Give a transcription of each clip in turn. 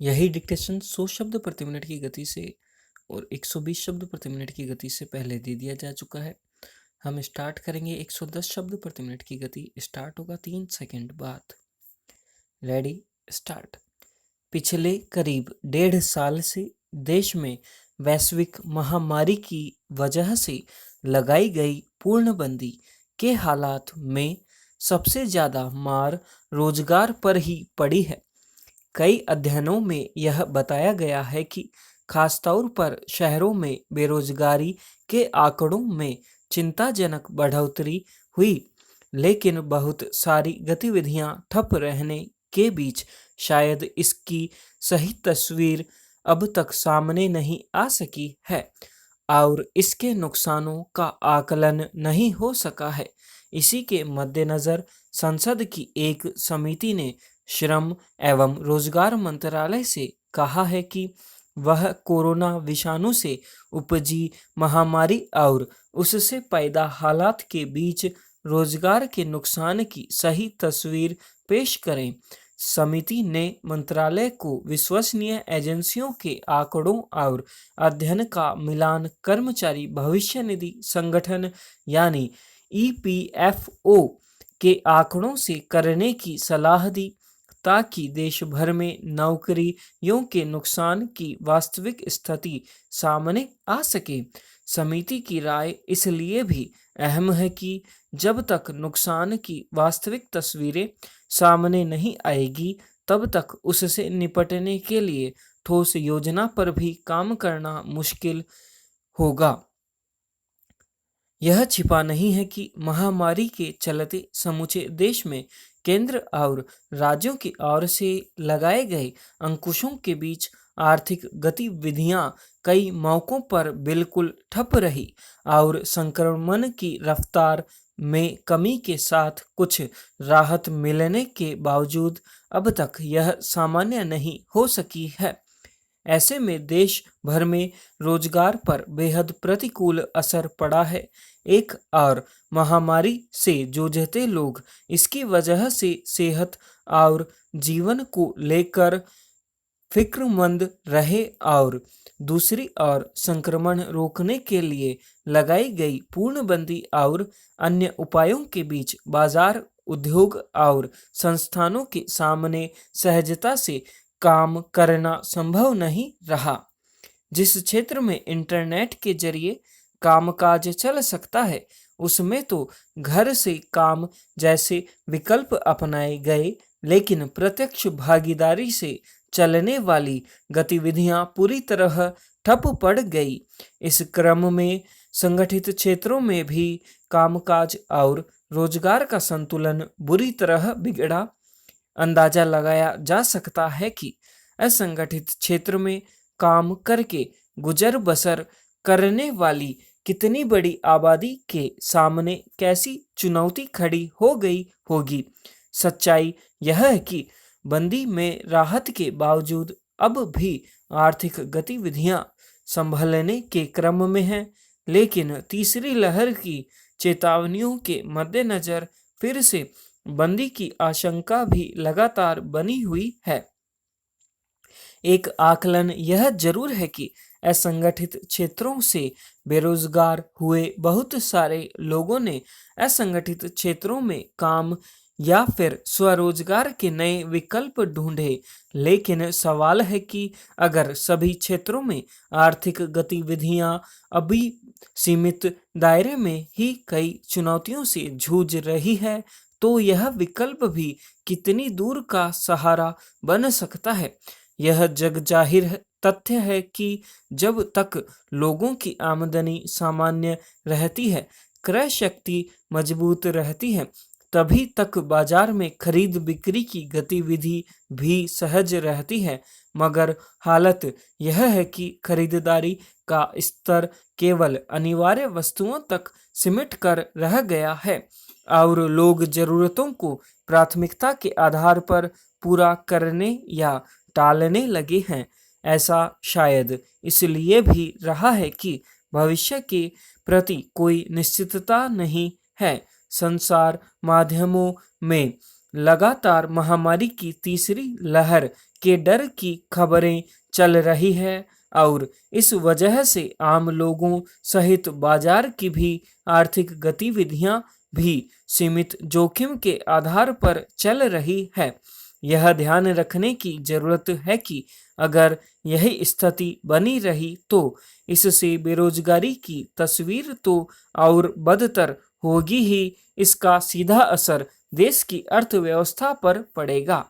यही डिक्टेशन 100 शब्द प्रति मिनट की गति से और 120 शब्द प्रति मिनट की गति से पहले दे दिया जा चुका है। हम स्टार्ट करेंगे 110 शब्द प्रति मिनट की गति स्टार्ट होगा 3 सेकंड बाद। Ready start. पिछले करीब 1.5 साल से देश में वैश्विक महामारी की वजह से लगाई गई पूर्णबंदी के हालात में सबसे ज़्यादा मार रोजगार पर ही पड़ी है। कई अध्ययनों में यह बताया गया है कि खासतौर पर शहरों में बेरोजगारी के आंकड़ों में चिंताजनक बढ़ोतरी हुई, लेकिन बहुत सारी गतिविधियां ठप रहने के बीच शायद इसकी सही तस्वीर अब तक सामने नहीं आ सकी है और इसके नुकसानों का आकलन नहीं हो सका है। इसी के मद्देनज़र संसद की एक समिति ने श्रम एवं रोजगार मंत्रालय से कहा है कि वह कोरोना विषाणु से उपजी महामारी और उससे पैदा हालात के बीच रोजगार के नुकसान की सही तस्वीर पेश करें। समिति ने मंत्रालय को विश्वसनीय एजेंसियों के आंकड़ों और अध्ययन का मिलान कर्मचारी भविष्य निधि संगठन यानी ईपीएफओ के आंकड़ों से करने की सलाह दी, ताकि देश भर में नौकरियों के नुकसान की वास्तविक स्थिति सामने आ सके। समिति की राय इसलिए भी अहम है कि जब तक नुकसान की वास्तविक तस्वीरें सामने नहीं आएगी, तब तक उससे निपटने के लिए ठोस योजना पर भी काम करना मुश्किल होगा। यह छिपा नहीं है कि महामारी के चलते समूचे देश में केंद्र और राज्यों की ओर से लगाए गए अंकुशों के बीच आर्थिक गतिविधियां कई मौकों पर बिल्कुल ठप रही और संक्रमण की रफ्तार में कमी के साथ कुछ राहत मिलने के बावजूद अब तक यह सामान्य नहीं हो सकी है। ऐसे में देश भर में रोजगार पर बेहद प्रतिकूल असर पड़ा है। एक और महामारी से जूझते लोग इसकी वजह से सेहत और जीवन को लेकर फिक्रमंद रहे और दूसरी ओर संक्रमण रोकने के लिए लगाई गई पूर्णबंदी और अन्य उपायों के बीच बाजार, उद्योग और संस्थानों के सामने सहजता से काम करना संभव नहीं रहा। जिस क्षेत्र में इंटरनेट के जरिए कामकाज चल सकता है, उसमें तो घर से काम जैसे विकल्प अपनाए गए, लेकिन प्रत्यक्ष भागीदारी से चलने वाली गतिविधियां पूरी तरह ठप पड़ गई। इस क्रम में संगठित क्षेत्रों में भी कामकाज और रोजगार का संतुलन बुरी तरह बिगड़ा। अंदाजा लगाया जा सकता है कि असंगठित क्षेत्र में काम करके गुजर बसर करने वाली कितनी बड़ी आबादी के सामने कैसी चुनौती खड़ी हो गई होगी। सच्चाई यह है कि बंदी में राहत के बावजूद अब भी आर्थिक गतिविधियां संभलने के क्रम में हैं, लेकिन तीसरी लहर की चेतावनियों के मद्देनजर फिर से बंदी की आशंका भी लगातार बनी हुई है। एक आकलन यह जरूर है कि असंगठित क्षेत्रों से बेरोजगार हुए बहुत सारे लोगों ने असंगठित क्षेत्रों में काम या फिर स्वरोजगार के नए विकल्प ढूंढे, लेकिन सवाल है कि अगर सभी क्षेत्रों में आर्थिक गतिविधियां अभी सीमित दायरे में ही कई चुनौतियों से जूझ रही है, तो यह विकल्प भी कितनी दूर का सहारा बन सकता है। यह जग जाहिर तथ्य है कि जब तक लोगों की आमदनी सामान्य रहती है, क्रय शक्ति मजबूत रहती है, तभी तक बाजार में खरीद बिक्री की गतिविधि भी सहज रहती है। मगर हालत यह है कि खरीदारी का स्तर केवल अनिवार्य वस्तुओं तक सिमट कर रह गया है और लोग जरूरतों को प्राथमिकता के आधार पर पूरा करने या टालने लगे हैं। ऐसा शायद इसलिए भी रहा है कि भविष्य के प्रति कोई निश्चितता नहीं है। संसार माध्यमों में लगातार महामारी की तीसरी लहर के डर की खबरें चल रही है और इस वजह से आम लोगों सहित बाजार की भी आर्थिक गतिविधियां भी सीमित जोखिम के आधार पर चल रही है। यह ध्यान रखने की जरूरत है कि अगर यही स्थिति बनी रही तो इससे बेरोजगारी की तस्वीर तो और बदतर होगी ही, इसका सीधा असर देश की अर्थव्यवस्था पर पड़ेगा।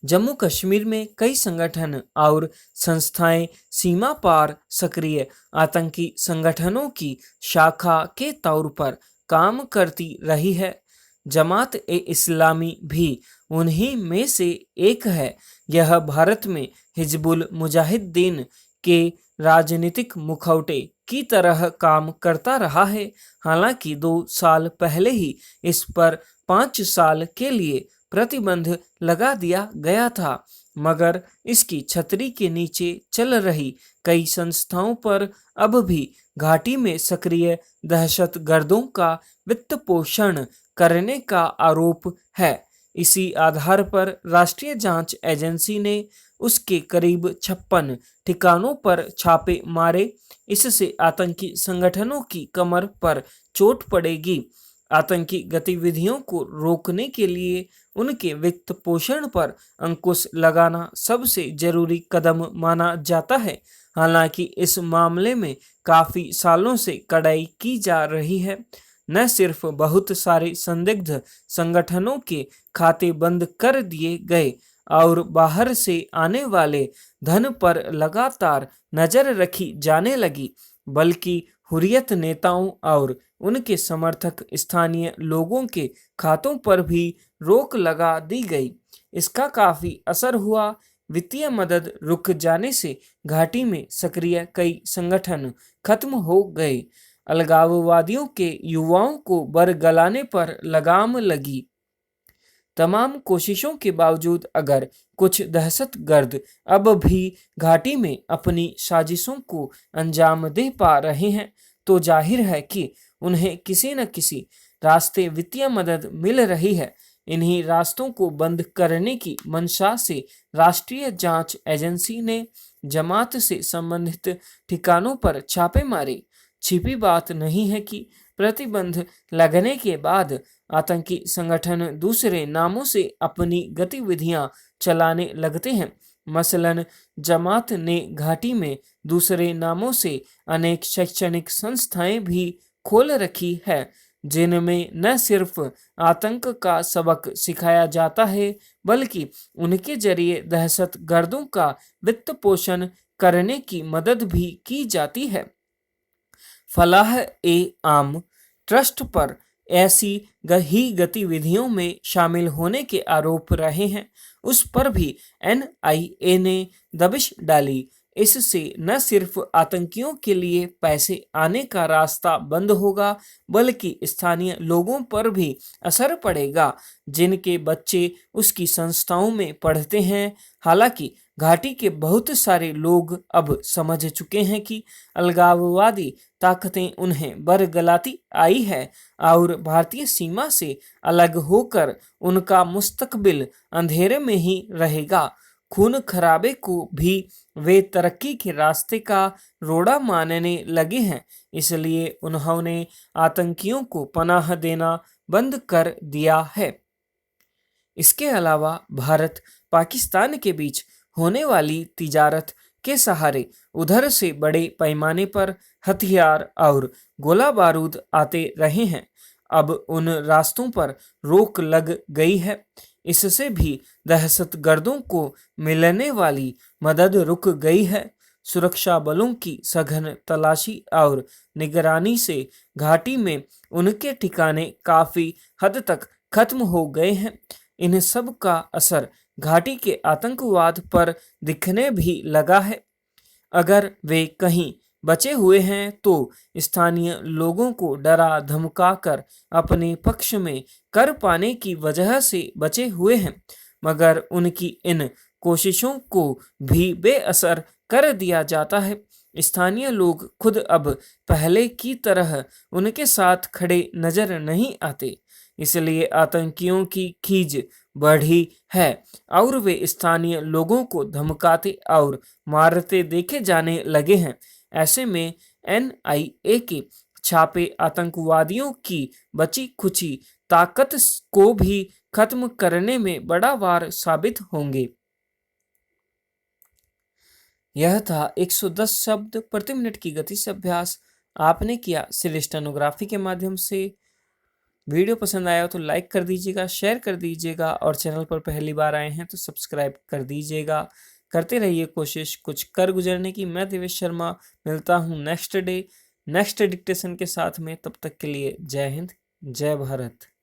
जम्मू कश्मीर में कई संगठन और संस्थाएं सीमा पार सक्रिय आतंकी संगठनों की शाखा के तौर पर काम करती रही है। जमात ए इस्लामी भी उन्हीं में से एक है। यह भारत में हिजबुल मुजाहिदीन के राजनीतिक मुखौटे की तरह काम करता रहा है। हालांकि 2 साल पहले ही इस पर 5 साल के लिए प्रतिबंध लगा दिया गया था, मगर इसकी छतरी के नीचे चल रही कई संस्थाओं पर अब भी घाटी में सक्रिय दहशतगर्दों का वित्त पोषण करने का आरोप है। इसी आधार पर राष्ट्रीय जांच एजेंसी ने उसके करीब 56 ठिकानों पर छापे मारे। इससे आतंकी संगठनों की कमर पर चोट पड़ेगी। आतंकी गतिविधियों को रोकने के लिए उनके वित्त पोषण पर अंकुश लगाना सबसे जरूरी कदम माना जाता है। हालांकि इस मामले में काफी सालों से कड़ाई की जा रही है। न सिर्फ बहुत सारे संदिग्ध संगठनों के खाते बंद कर दिए गए और बाहर से आने वाले धन पर लगातार नजर रखी जाने लगी, बल्कि हुर्रियत नेताओं और उनके समर्थक स्थानीय लोगों के खातों पर भी रोक लगा दी गई। इसका काफी असर हुआ। वित्तीय मदद रुक जाने से घाटी में सक्रिय कई संगठन खत्म हो गए। अलगाववादियों के युवाओं को बरगलाने पर लगाम लगी। तमाम कोशिशों के बावजूद अगर कुछ दहशतगर्द अब भी घाटी में अपनी साजिशों को अंजाम दे पा रहे हैं, तो जाहिर है कि उन्हें किसी न किसी रास्ते वित्तीय मदद मिल रही है। इन्हीं रास्तों को बंद करने की मंशा से राष्ट्रीय जांच एजेंसी ने जमात से संबंधित ठिकानों पर छापे मारे। छिपी बात नहीं है कि प्रतिबंध लगने के बाद आतंकी संगठन दूसरे नामों से अपनी गतिविधियां चलाने लगते हैं। मसलन जमात ने घाटी में दूसरे नामों से अनेक शैक्षणिक संस्थाएं भी खोल रखी है, जिनमें न सिर्फ आतंक का सबक सिखाया जाता है, बल्कि उनके जरिए दहशतगर्दों का वित्त पोषण करने की मदद भी की जाती है। फलाह ए आम ट्रस्ट पर ऐसी ही गतिविधियों में शामिल होने के आरोप रहे हैं, उस पर भी एनआईए ने दबिश डाली। इससे न सिर्फ आतंकियों के लिए पैसे आने का रास्ता बंद होगा, बल्कि स्थानीय लोगों पर भी असर पड़ेगा, जिनके बच्चे उसकी संस्थाओं में पढ़ते हैं। हालांकि घाटी के बहुत सारे लोग अब समझ चुके हैं कि अलगाववादी ताकतें उन्हें बरगलाती आई है और भारतीय सीमा से अलग होकर उनका मुस्तकबिल अंधेरे में ही रहेगा। खून खराबे को भी वे तरक्की के रास्ते का रोड़ा मानने लगे हैं, इसलिए उन्होंने आतंकियों को पनाह देना बंद कर दिया है। इसके अलावा भारत पाकिस्तान के बीच होने वाली तिजारत के सहारे उधर से बड़े पैमाने पर हथियार और गोला बारूद आते रहे हैं। अब उन रास्तों पर रोक लग गई है। इससे भी दहशतगर्दों को मिलने वाली मदद रुक गई है। सुरक्षा बलों की सघन तलाशी और निगरानी से घाटी में उनके ठिकाने काफी हद तक खत्म हो गए हैं। इन सब का असर घाटी के आतंकवाद पर दिखने भी लगा है। अगर वे कहीं बचे हुए हैं तो स्थानीय लोगों को डरा धमका कर अपने पक्ष में कर पाने की वजह से बचे हुए हैं, मगर उनकी इन कोशिशों को भी बेअसर कर दिया जाता है। स्थानीय लोग खुद अब पहले की तरह उनके साथ खड़े नजर नहीं आते। इसलिए आतंकियों की खींच बढ़ी है और वे स्थानीय लोगों को धमकाते और मारते देखे जाने लगे हैं। ऐसे में एनआईए के छापे आतंकवादियों की बची खुची ताकत को भी खत्म करने में बड़ा वार साबित होंगे। यह था 110 शब्द प्रति मिनट की गति से अभ्यास। आपने किया स्टेनोग्राफी के माध्यम से। वीडियो पसंद आया हो तो लाइक कर दीजिएगा, शेयर कर दीजिएगा और चैनल पर पहली बार आए हैं तो सब्सक्राइब कर दीजिएगा। करते रहिए कोशिश कुछ कर गुजरने की। मैं देवेश शर्मा मिलता हूँ नेक्स्ट डे नेक्स्ट डिक्टेशन के साथ में। तब तक के लिए जय हिंद, जय भारत।